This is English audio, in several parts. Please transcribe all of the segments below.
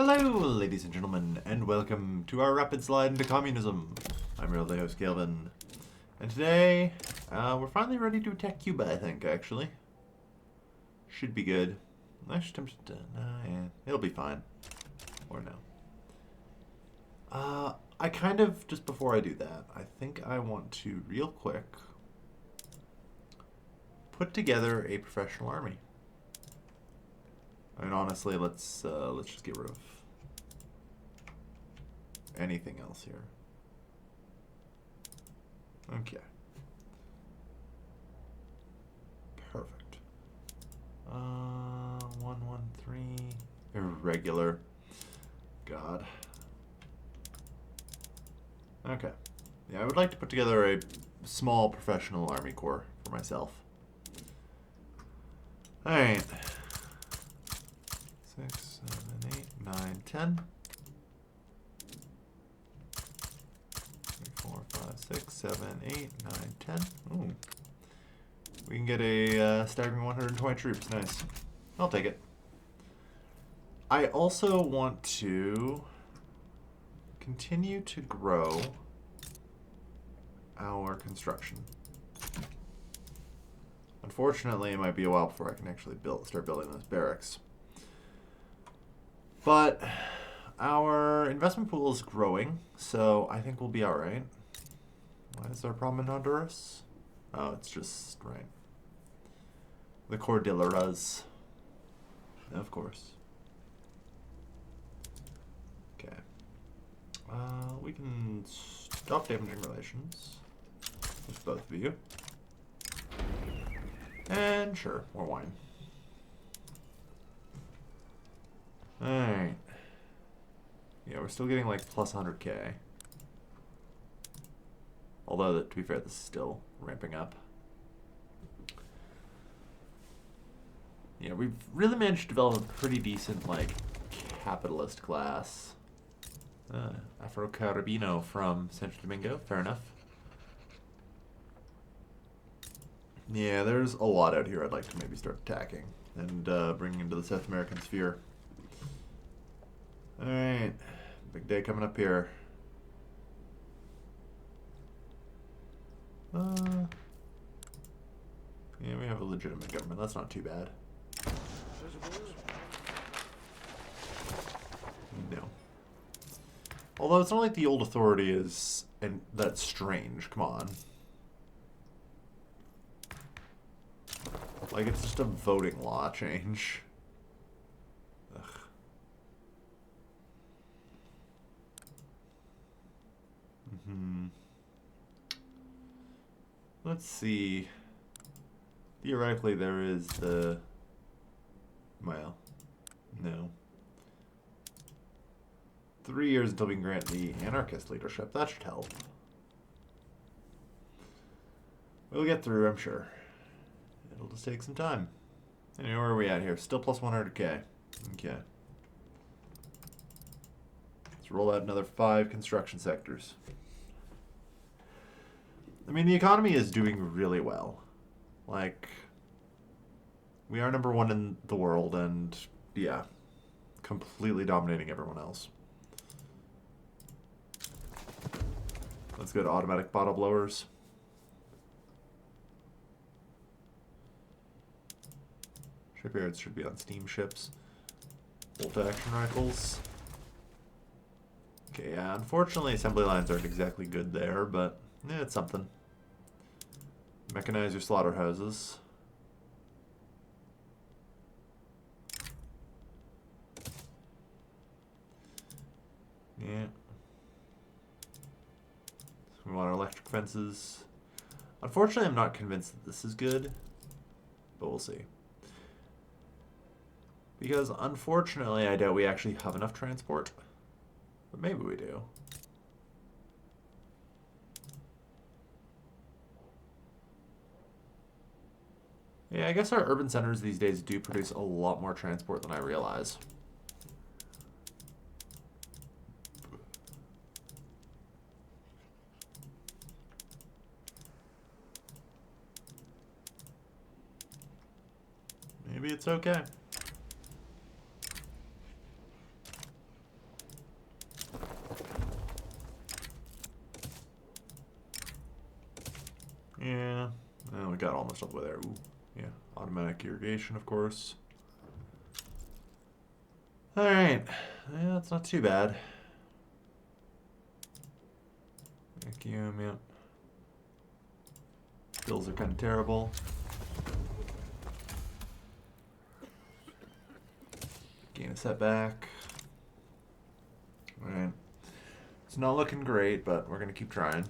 Hello, ladies and gentlemen, and welcome to our rapid slide into communism. I'm your host, Calvin, and today we're finally ready to attack Cuba. I think actually should be good. I should attempt to. Yeah, it'll be fine, or no. I kind of just before I do that, I think I want to real quick put together a professional army. I mean, honestly, let's just get rid of anything else here. Okay. Perfect. 113. Irregular. God. Okay. Yeah, I would like to put together a small professional army corps for myself. Alright. 6, 7, 8, 9, 10. 4, 5, 6, 7, 8, 9, 10. Ooh. We can get a staggering 120 troops. Nice. I'll take it. I also want to continue to grow our construction. Unfortunately, it might be a while before I can actually start building those barracks. But our investment pool is growing, so I think we'll be alright. Why is there a problem in Honduras? Oh, it's just, right. The Cordilleras. Of course. Okay. We can stop damaging relations with both of you. And sure, more wine. Alright. Yeah, we're still getting like plus 100k. Although, to be fair, this is still ramping up. Yeah, we've really managed to develop a pretty decent, like, capitalist class. Afro-Caribino from Santo Domingo, fair enough. Yeah, there's a lot out here I'd like to maybe start attacking and bringing into the South American sphere. Alright, big day coming up here. Yeah, we have a legitimate government. That's not too bad. No. Although it's not like the old authority is, and that's strange. Come on. Like, it's just a voting law change. Ugh. Let's see. Theoretically, there is the... Well, no. 3 years until we can grant the anarchist leadership. That should help. We'll get through, I'm sure. It'll just take some time. Anyway, where are we at here? Still plus 100k. Okay. Let's roll out another 5 construction sectors. I mean, the economy is doing really well. Like, we are number 1 in the world, and yeah, completely dominating everyone else. Let's go to automatic bottle blowers. Shipyards should be on steamships. Bolt action rifles. Okay, yeah, unfortunately assembly lines aren't exactly good there, but yeah, it's something. Mechanize your slaughterhouses. Yeah. We want our electric fences. Unfortunately, I'm not convinced that this is good, but we'll see. Because, unfortunately, I doubt we actually have enough transport. But maybe we do. Yeah, I guess our urban centers these days do produce a lot more transport than I realize. Maybe it's okay. got almost all the way there. Ooh, yeah. Automatic irrigation, of course. Alright. Yeah, that's not too bad. Vacuum, yeah. Bills are kind of terrible. Gain a setback. Alright. It's not looking great, but we're going to keep trying.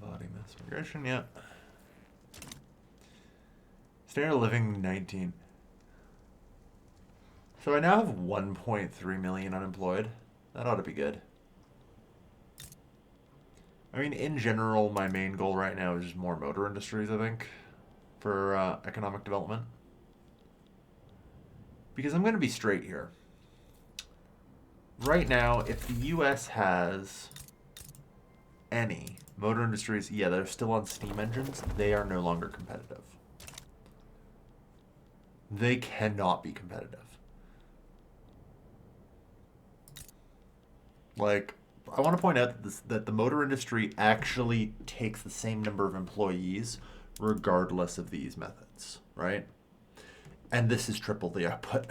Body mass migration, yeah. Standard of living, 19. So I now have 1.3 million unemployed. That ought to be good. I mean, in general, my main goal right now is just more motor industries, I think, for economic development. Because I'm going to be straight here. Right now, if the U.S. has any motor industries, yeah, they're still on steam engines, they are no longer competitive. They cannot be competitive. Like, I want to point out that the motor industry actually takes the same number of employees regardless of these methods, right? And this is triple the output.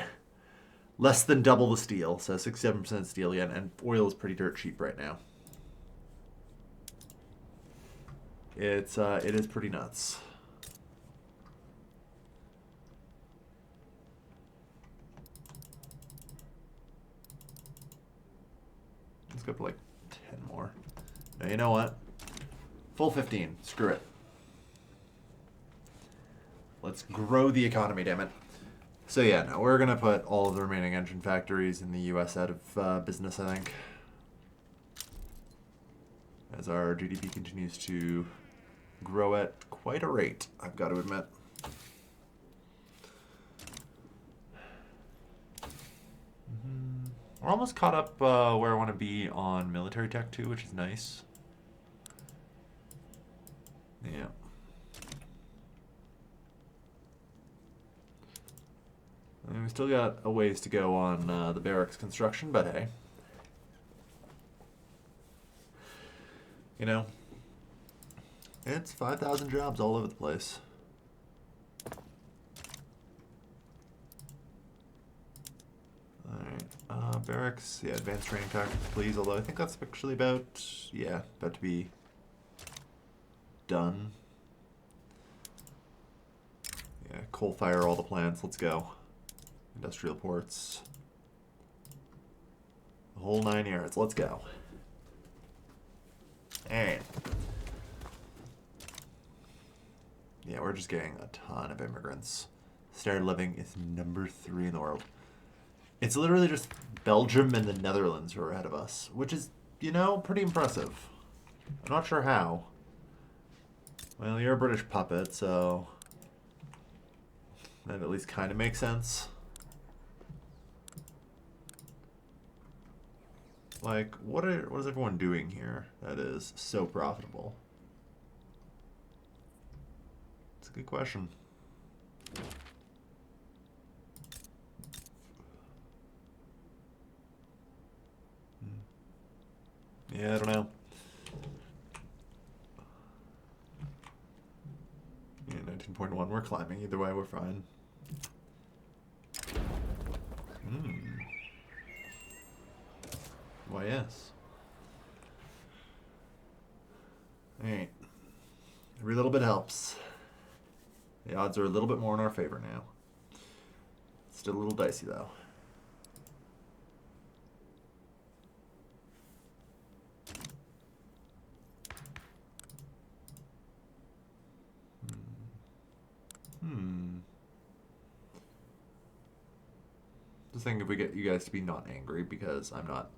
Less than double the steel, so 67% steel again, and oil is pretty dirt cheap right now. It is pretty nuts. Let's go for like 10 more. Now, you know what? Full 15. Screw it. Let's grow the economy, damn it. So yeah, no, we're going to put all of the remaining engine factories in the U.S. out of business, I think. As our GDP continues to grow at quite a rate, I've got to admit. We're almost caught up where I want to be on military tech too, which is nice. Yeah. And we still got a ways to go on the barracks construction, but hey. You know, it's 5,000 jobs all over the place. Alright, barracks, yeah, advanced training tactics, please, although I think that's actually about to be done. Yeah, coal fire all the plants, let's go. Industrial ports. The whole 9 yards, let's go. Alright. Yeah, we're just getting a ton of immigrants. Standard of living is number 3 in the world. It's literally just Belgium and the Netherlands who are ahead of us, which is, you know, pretty impressive. I'm not sure how. Well, you're a British puppet, so that at least kind of makes sense. Like, what is everyone doing here that is so profitable? It's a good question. Yeah, I don't know. Yeah, 19.1, we're climbing. Either way, we're fine. Why, yes. Alright. Every little bit helps. The odds are a little bit more in our favor now. Still a little dicey, though. Just think if we get you guys to be not angry, because I'm not.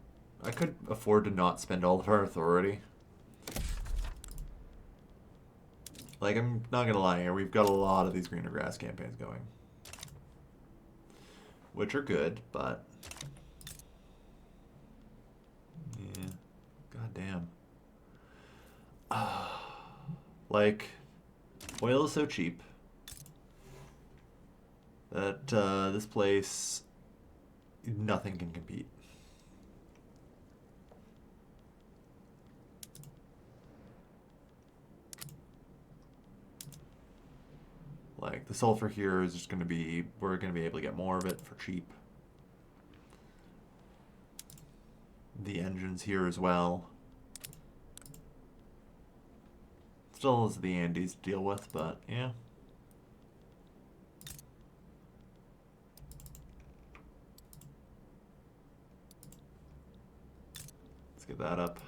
I could afford to not spend all of our authority. Like, I'm not gonna lie here, we've got a lot of these greener grass campaigns going. Which are good, but... yeah. God damn. Like, oil is so cheap that this place, nothing can compete. Like, the sulfur here is just going to be, we're going to be able to get more of it for cheap. The engines here as well. Still is the Andes to deal with, but yeah. Let's get that up.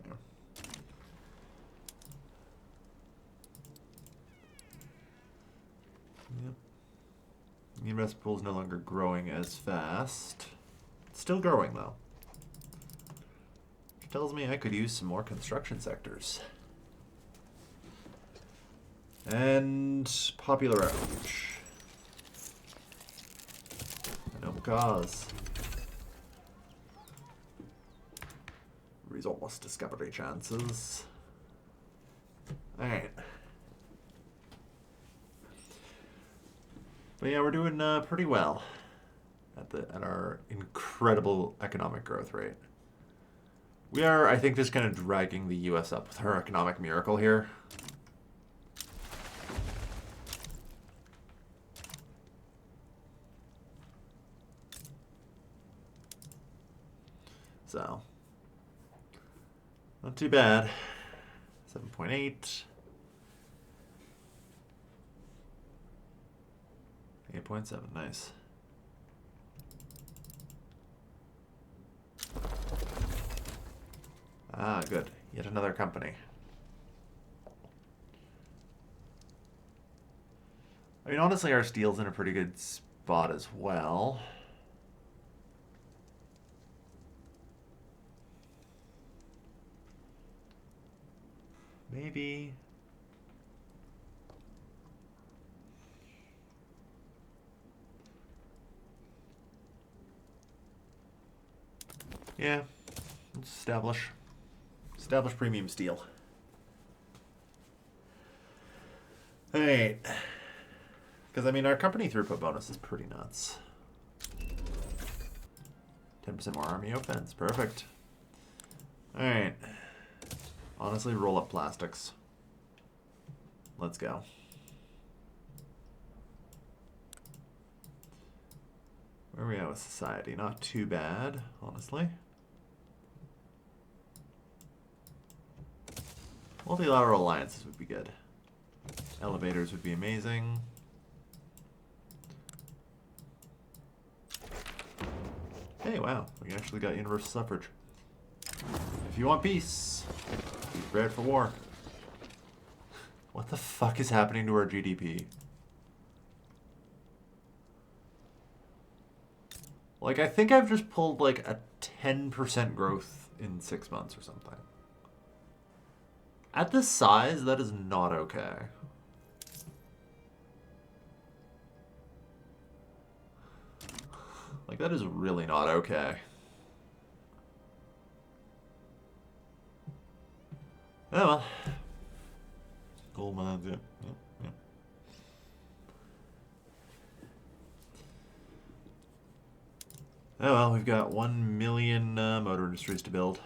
There. Yep. The investment pool is no longer growing as fast. It's still growing though. Which tells me I could use some more construction sectors. And popular outreach. No cause. Resource discovery chances. Alright. But yeah, we're doing pretty well at our incredible economic growth rate. We are, I think, just kind of dragging the U.S. up with our economic miracle here. So, not too bad. 7.8. 8.7, nice. Ah, good. Yet another company. I mean, honestly, our steel's in a pretty good spot as well. Maybe. Yeah. Let's establish premium steel. Alright. Because, I mean, our company throughput bonus is pretty nuts. 10% more army offense. Perfect. Alright. Honestly, roll up plastics. Let's go. Where are we at with society? Not too bad, honestly. Multilateral alliances would be good. Elevators would be amazing. Hey, wow. We actually got universal suffrage. If you want peace, be prepared for war. What the fuck is happening to our GDP? Like, I think I've just pulled like a 10% growth in 6 months or something. At this size, that is not okay. Like, that is really not okay. Oh well. Gold mines, yeah. Yep. Oh well, we've got 1 million motor industries to build.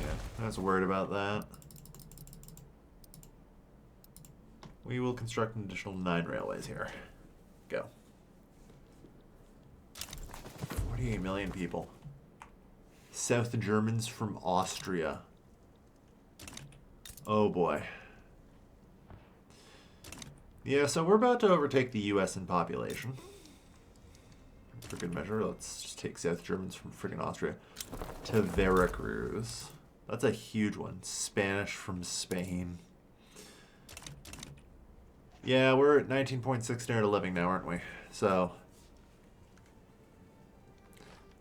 Yeah, I was worried about that. We will construct an additional 9 railways here. Go. 48 million people. South Germans from Austria. Oh boy. Yeah, so we're about to overtake the US in population. For good measure, let's just take South Germans from friggin' Austria to Veracruz. That's a huge one. Spanish from Spain. Yeah, we're at 19.6 standard of living now, aren't we? So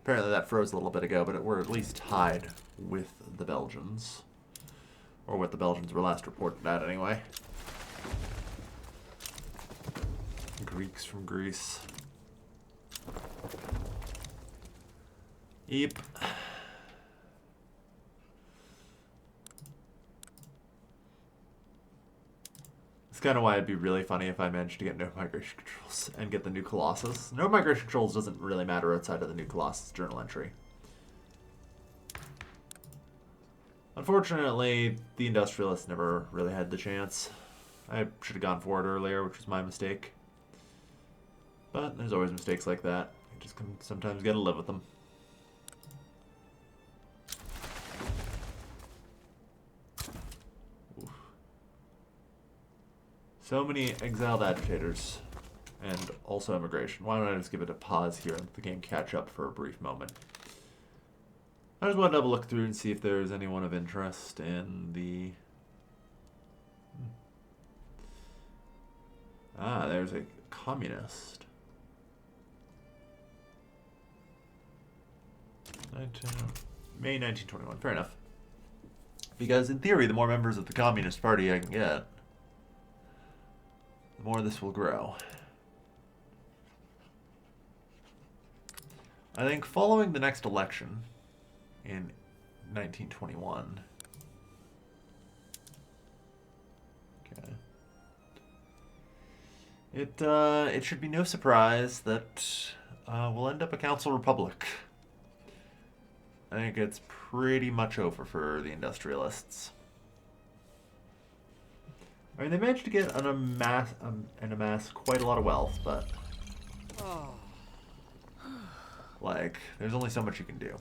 apparently that froze a little bit ago, but we're at least tied with the Belgians. Or what the Belgians were last reported at, anyway. Greeks from Greece. Yep. It's kind of why it'd be really funny if I managed to get no migration controls and get the new Colossus. No migration controls doesn't really matter outside of the new Colossus journal entry. Unfortunately, the Industrialists never really had the chance. I should have gone for it earlier, which was my mistake. But there's always mistakes like that. You just sometimes gotta live with them. Oof. So many exiled agitators. And also immigration. Why don't I just give it a pause here and let the game catch up for a brief moment. I just want to have a look through and see if there's anyone of interest in the... Ah, there's a communist. May 1921. Fair enough. Because in theory, the more members of the Communist Party I can get, the more this will grow. I think following the next election in 1921... Okay. It should be no surprise that we'll end up a council republic. I think it's pretty much over for the industrialists. I mean, they managed to get and amass quite a lot of wealth, but like, there's only so much you can do.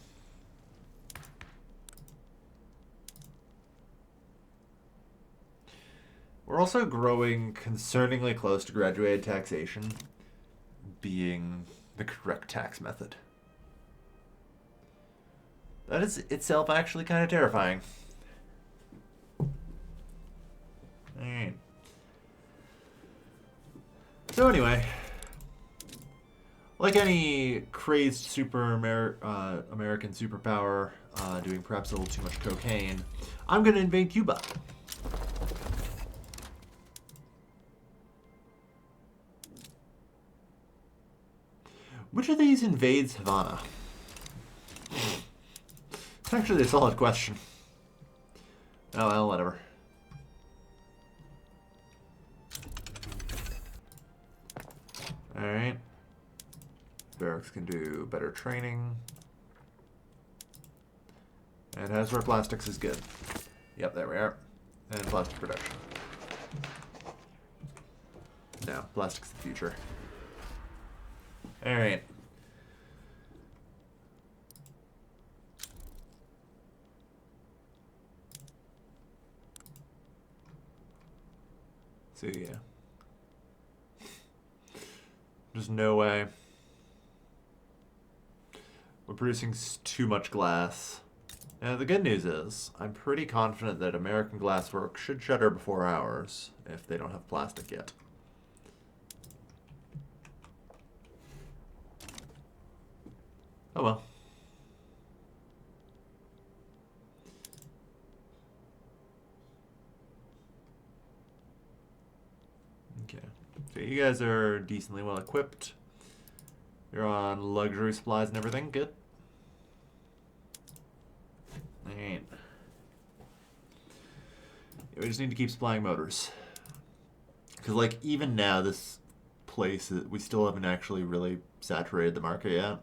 We're also growing concerningly close to graduated taxation being the correct tax method. That is itself actually kind of terrifying. Alright. So anyway, like any crazed American superpower doing perhaps a little too much cocaine, I'm going to invade Cuba. Which of these invades Havana? It's actually a solid question. Oh well, whatever. Alright. Barracks can do better training. And Hasbro Plastics is good. Yep, there we are. And plastic production. No, plastic's the future. Alright. So yeah. There's no way. We're producing too much glass. Now the good news is, I'm pretty confident that American Glass Works should shutter before ours, if they don't have plastic yet. Oh well. Okay. So you guys are decently well equipped. You're on luxury supplies and everything. Good. Alright. We just need to keep supplying motors. Because, like, even now, this place, we still haven't actually really saturated the market yet.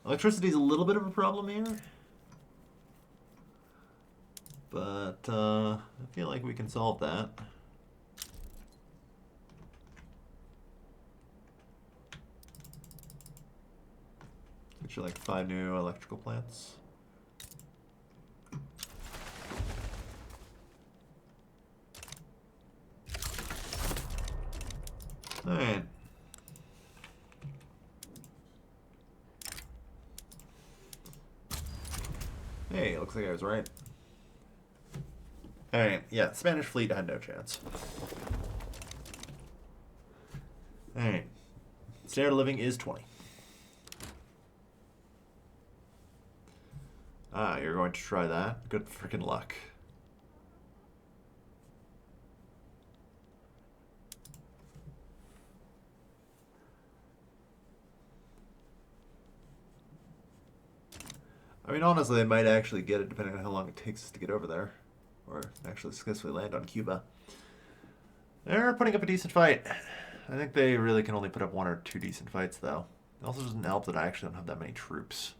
Electricity is a little bit of a problem here. But, I feel like we can solve that. Get you like 5 new electrical plants. Alright. Hey, looks like I was right. Alright, yeah, Spanish fleet had no chance. Alright. Standard of living is 20. Ah, you're going to try that? Good freaking luck. I mean, honestly, they might actually get it depending on how long it takes us to get over there. Or actually successfully land on Cuba. They're putting up a decent fight. I think they really can only put up 1 or 2 decent fights, though. It also doesn't help that I actually don't have that many troops.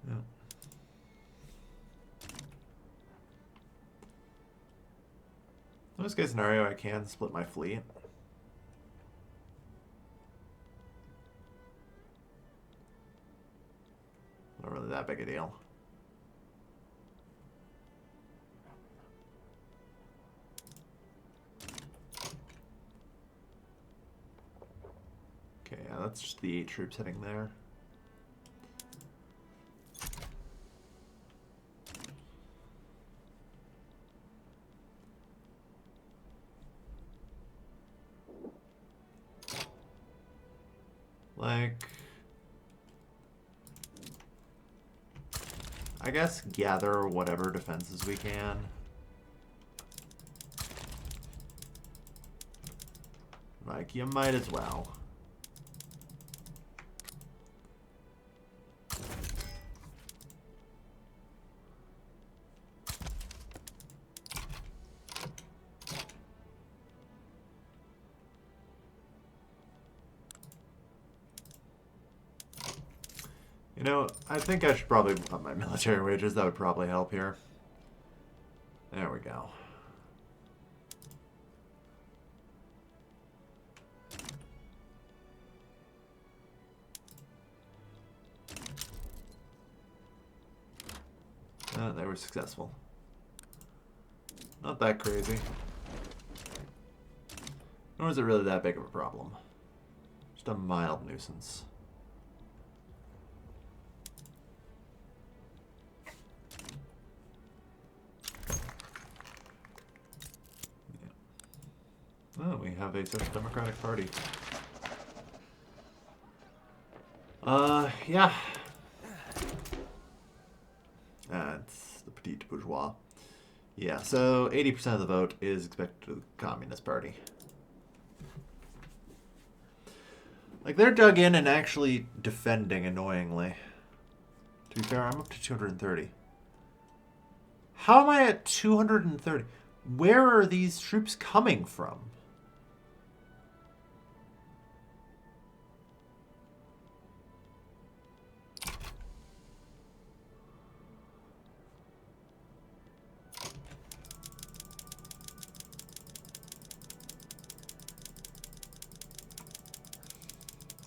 Yeah. In this case scenario, I can split my fleet. Not really that big a deal. Okay, yeah, that's just the 8 troops heading there. Like, I guess gather whatever defenses we can. Like, you might as well. You know, I think I should probably up my military wages. That would probably help here. There we go. They were successful. Not that crazy. Nor is it really that big of a problem. Just a mild nuisance. Oh, we have a Social Democratic Party. Yeah. It's the petite bourgeois. Yeah, so 80% of the vote is expected to the Communist Party. Like, they're dug in and actually defending, annoyingly. To be fair, I'm up to 230. How am I at 230? Where are these troops coming from?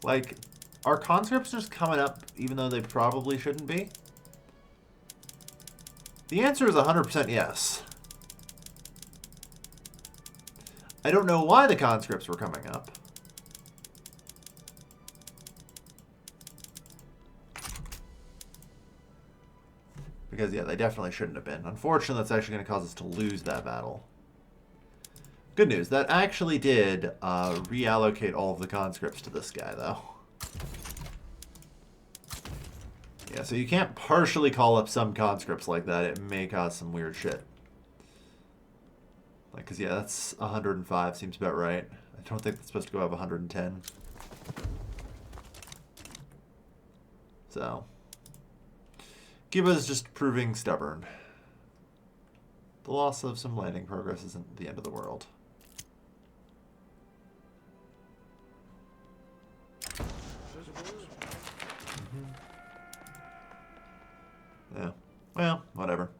Like, are conscripts just coming up even though they probably shouldn't be? The answer is 100% yes. I don't know why the conscripts were coming up. Because, yeah, they definitely shouldn't have been. Unfortunately, that's actually going to cause us to lose that battle. Good news, that actually did reallocate all of the conscripts to this guy, though. Yeah, so you can't partially call up some conscripts like that. It may cause some weird shit. Like, because, yeah, that's 105, seems about right. I don't think that's supposed to go up 110. So, Cuba's just proving stubborn. The loss of some landing progress isn't the end of the world. Yeah. Well, whatever.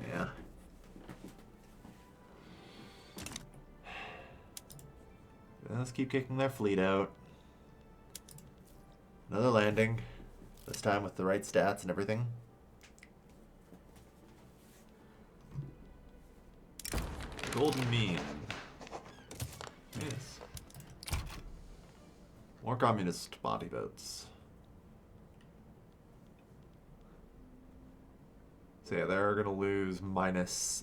Yeah. Let's keep kicking their fleet out. Another landing. This time with the right stats and everything. Golden mean. Yes. More communist body votes. So yeah, they're gonna lose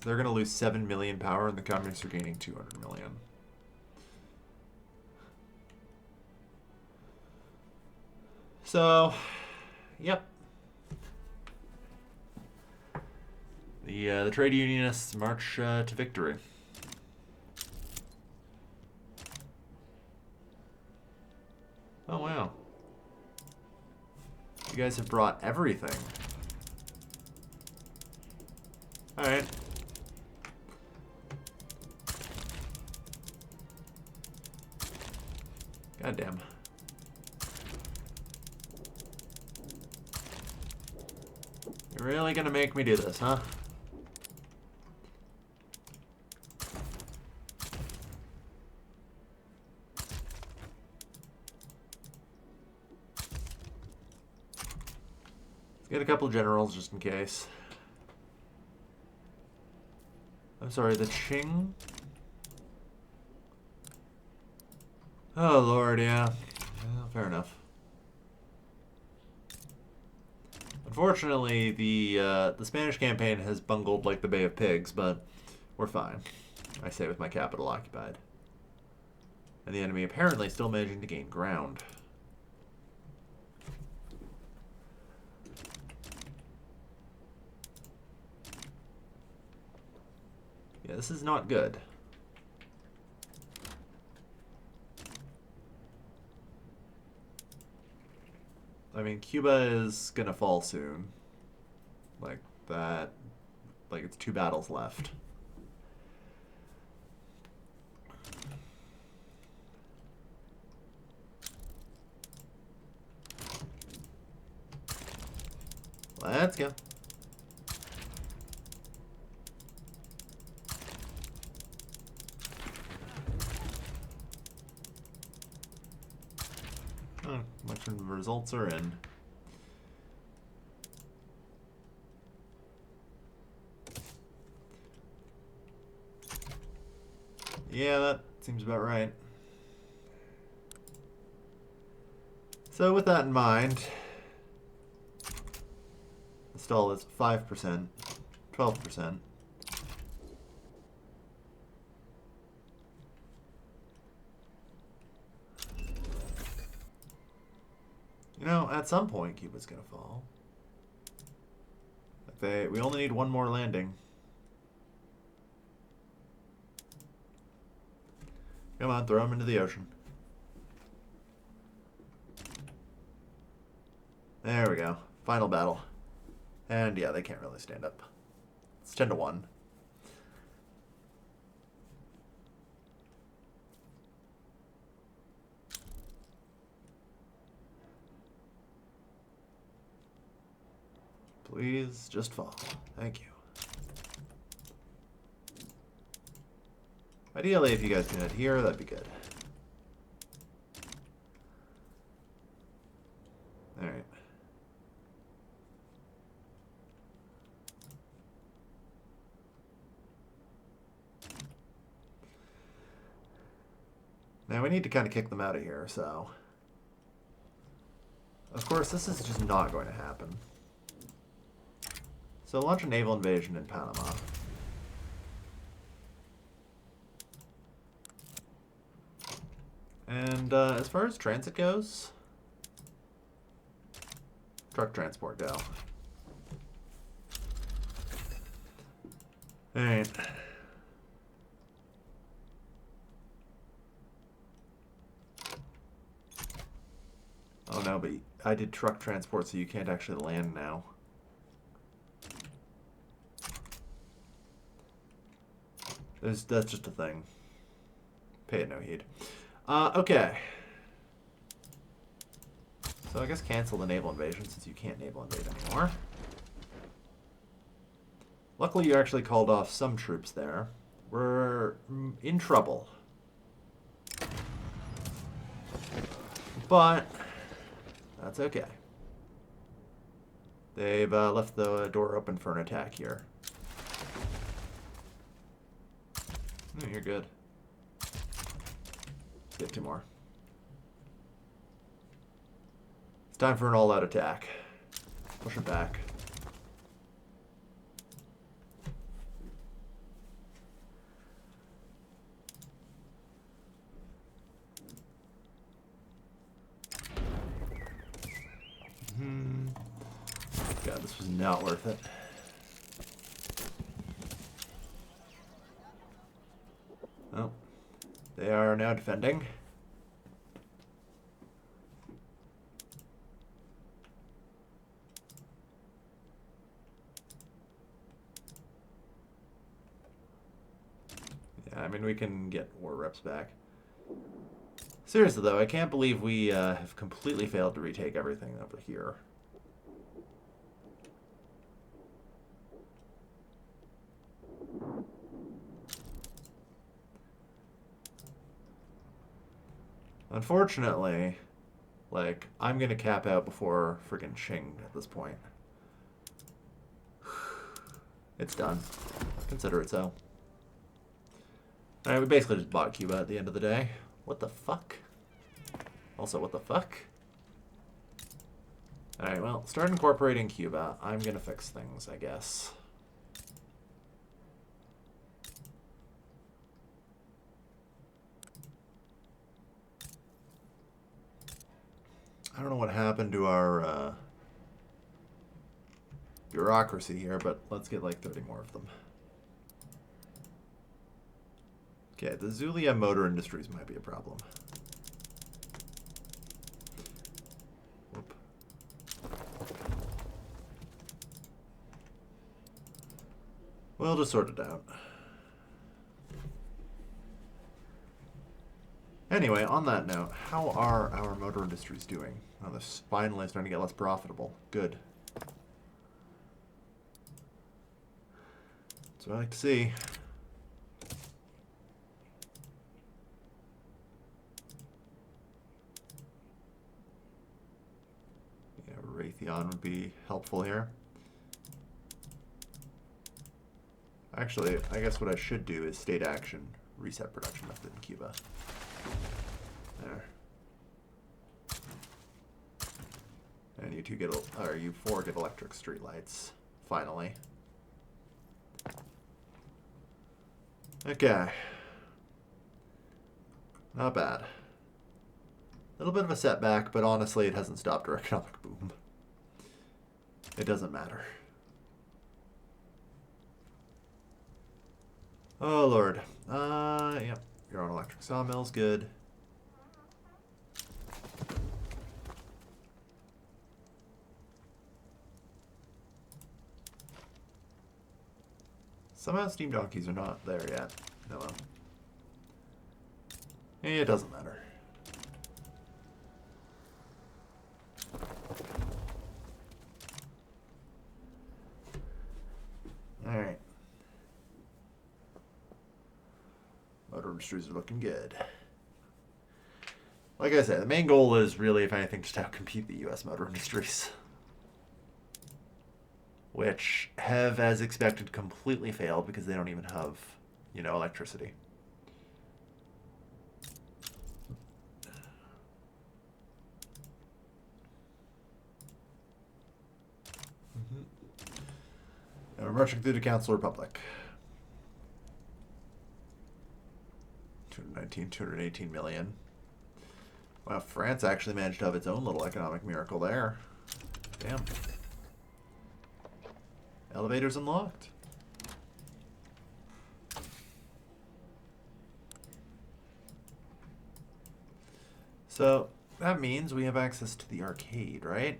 they're gonna lose 7 million power and the communists are gaining 200 million. So, yep. The trade unionists march to victory. Oh wow. You guys have brought everything. Alright. Goddamn. You're really gonna make me do this, huh? Let's get a couple generals just in case. I'm sorry, the Qing? Oh lord, yeah. Well, fair enough. Unfortunately, the Spanish campaign has bungled like the Bay of Pigs, but we're fine. I say with my capital occupied. And the enemy apparently still managing to gain ground. Yeah, this is not good. I mean, Cuba is gonna fall soon. Like that. Like, it's 2 battles left. Let's go. Oh, much of the results are in. Yeah, that seems about right. So with that in mind, the stall is 5%, 12%. You know, at some point, Cuba's gonna fall. We only need one more landing. Come on, throw them into the ocean. There we go. Final battle. And yeah, they can't really stand up. It's 10-1. Please just fall. Thank you. Ideally, if you guys can adhere, that'd be good. Alright. Now we need to kind of kick them out of here, so... Of course, this is just not going to happen. So launch a naval invasion in Panama. And as far as transit goes, truck transport go. Alright. Oh no, but I did truck transport, so you can't actually land now. That's just a thing. Pay it no heed. Okay. So I guess cancel the naval invasion since you can't naval invade anymore. Luckily you actually called off some troops there. We're in trouble. But that's okay. They've left the door open for an attack here. Oh, you're good. Let's get 2 more. It's time for an all-out attack. Push it back. not worth it. Oh, they are now defending. Yeah, I mean, we can get war reps back. Seriously, though, I can't believe we have completely failed to retake everything over here. Unfortunately, like, I'm going to cap out before friggin' Qing at this point. It's done. Consider it so. Alright, we basically just bought Cuba at the end of the day. What the fuck? Also, what the fuck? Alright, well, start incorporating Cuba. I'm gonna fix things, I guess. I don't know what happened to our bureaucracy here, but let's get like 30 more of them. Okay, the Zulia motor industries might be a problem. Whoop. We'll just sort it out. Anyway, on that note, how are our motor industries doing? Oh, they're finally starting to get less profitable. Good. That's what I like to see. Yeah, Raytheon would be helpful here. Actually, I guess what I should do is state action, reset production method in Cuba. There. And you two get, or you four get electric streetlights, finally. Okay. Not bad. A little bit of a setback, but honestly, it hasn't stopped our economic boom. It doesn't matter. Oh, Lord. Yep. Your own electric sawmill's good. Somehow steam donkeys are not there yet. No, well. It doesn't matter. Alright. Motor industries are looking good. Like I said, the main goal is really, if anything, just to outcompete the U.S. motor industries. Which have, as expected, completely failed because they don't even have, you know, electricity. And we're marching through the Council Republic. 219, 218 million. Wow, France actually managed to have its own little economic miracle there. Damn. Elevators unlocked. So that means we have access to the arcade, right?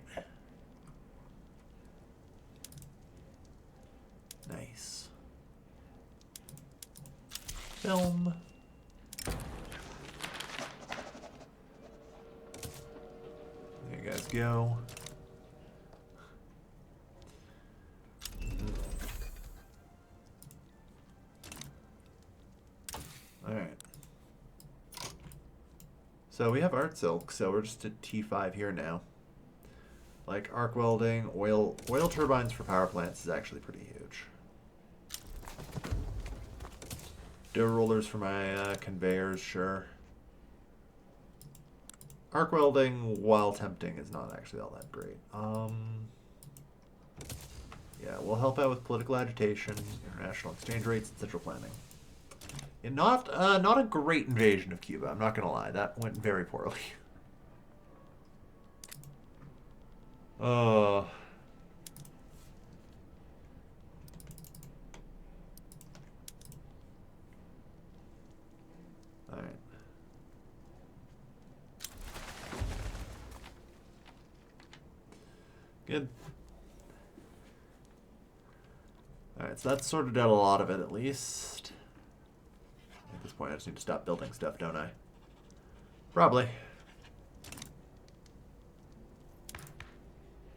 Nice. Film. There you guys go. Alright. So we have art silk, so we're just at T5 here now. Like arc welding, oil turbines for power plants is actually pretty huge. Dough rollers for my conveyors, sure. Arc welding, while tempting, is not actually all that great. Yeah, we'll help out with political agitation, international exchange rates, and central planning. And not a great invasion of Cuba, I'm not gonna lie. That went very poorly. Good. Alright, so that's sorted out a lot of it, at least. At this point, I just need to stop building stuff, don't I? Probably.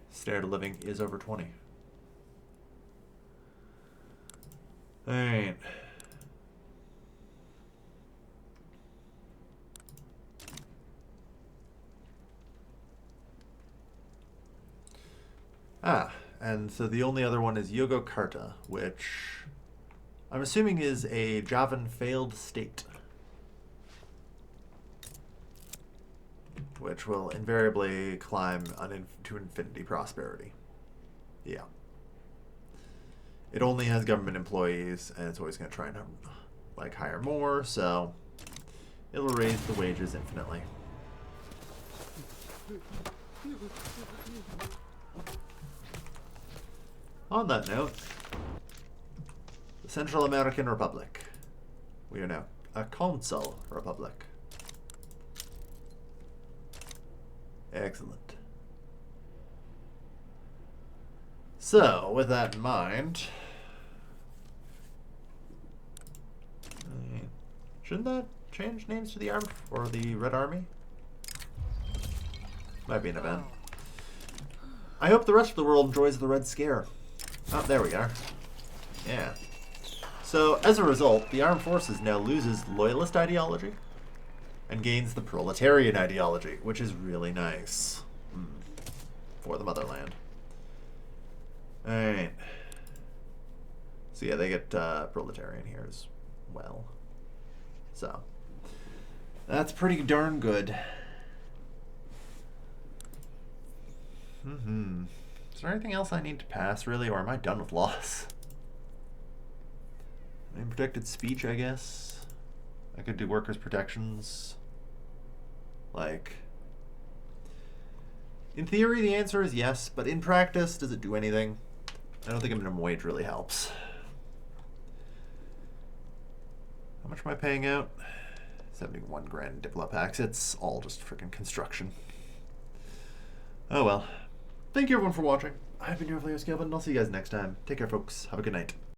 Standard of living is over 20. Alright. And so the only other one is Yogyakarta, which I'm assuming is a Javan failed state, which will invariably climb to infinity prosperity. Yeah. It only has government employees, and it's always going to try and like hire more, so it'll raise the wages infinitely. On that note, the Central American Republic. We are now a consul republic. Excellent. So, with that in mind, shouldn't that change names to the Armed or the Red Army? Might be an event. I hope the rest of the world enjoys the Red Scare. Oh, there we are. Yeah. So, as a result, the armed forces now loses loyalist ideology and gains the proletarian ideology, which is really nice for the motherland. Alright. So yeah, they get proletarian here as well. So, that's pretty darn good. Is there anything else I need to pass, really, or am I done with laws? Unprotected speech, I guess. I could do workers' protections. Like, in theory, the answer is yes, but in practice, does it do anything? I don't think a minimum wage really helps. How much am I paying out? 71 grand in Diplo packs. It's all just freaking construction. Oh well. Thank you everyone for watching. I've been your Leo Scalvin, and I'll see you guys next time. Take care, folks. Have a good night.